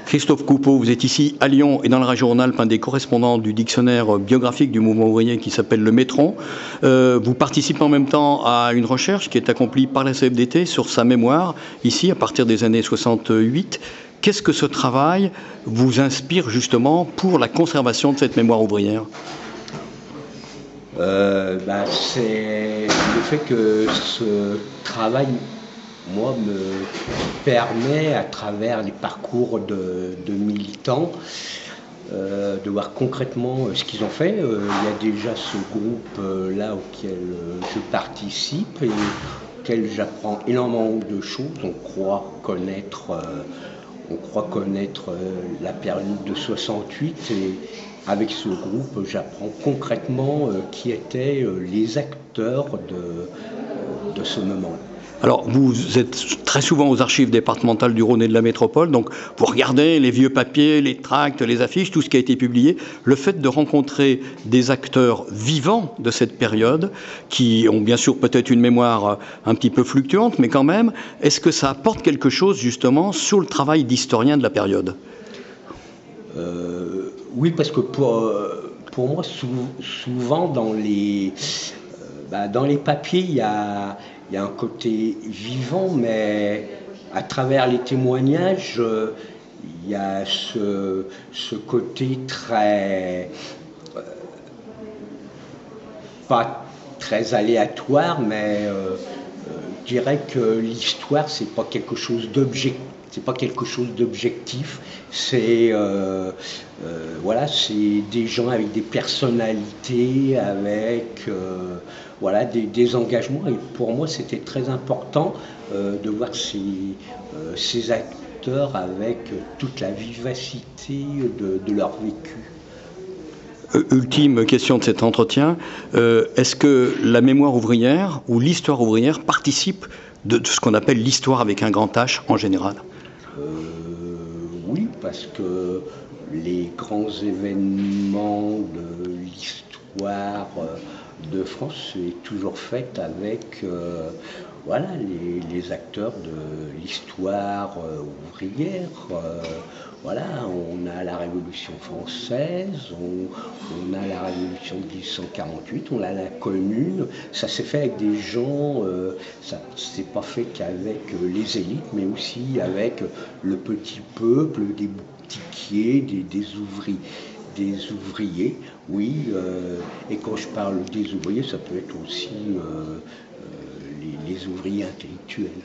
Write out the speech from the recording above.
Christophe Coupeau, vous êtes ici à Lyon et dans la région Rhône-Alpes, un des correspondants du dictionnaire biographique du mouvement ouvrier qui s'appelle le Métron. Vous participez en même temps à une recherche qui est accomplie par la CFDT sur sa mémoire, ici à partir des années 68. Qu'est-ce que ce travail vous inspire justement pour la conservation de cette mémoire ouvrière ? C'est le fait que ce travail, moi, me permet, à travers les parcours de militants, de voir concrètement ce qu'ils ont fait. Il y a déjà ce groupe là auquel je participe et auquel j'apprends énormément de choses. On croit connaître la période de 68 et avec ce groupe, j'apprends concrètement qui étaient les acteurs de ce moment. Alors, vous êtes très souvent aux archives départementales du Rhône et de la métropole, donc vous regardez les vieux papiers, les tracts, les affiches, tout ce qui a été publié. Le fait de rencontrer des acteurs vivants de cette période, qui ont bien sûr peut-être une mémoire un petit peu fluctuante, mais quand même, est-ce que ça apporte quelque chose justement sur le travail d'historien de la période ? Oui, parce que pour moi, souvent dans les papiers, il y a un côté vivant, mais à travers les témoignages, il y a ce côté très pas très aléatoire, mais je dirais que l'histoire, c'est pas quelque chose d'objectif. C'est pas quelque chose d'objectif, c'est des gens avec des personnalités, avec des engagements. Et pour moi, c'était très important de voir ces acteurs avec toute la vivacité de leur vécu. Ultime question de cet entretien, est-ce que la mémoire ouvrière ou l'histoire ouvrière participe de ce qu'on appelle l'histoire avec un grand H en général ? Oui, parce que les grands événements de l'histoire de France est toujours fait avec les acteurs de l'histoire ouvrière. On a la Révolution française, on a la Révolution de 1848, on a la Commune. Ça s'est fait avec des gens, ça s'est pas fait qu'avec les élites, mais aussi avec le petit peuple, des boutiquiers, des ouvriers, oui. Et quand je parle des ouvriers, ça peut être aussi les ouvriers intellectuels.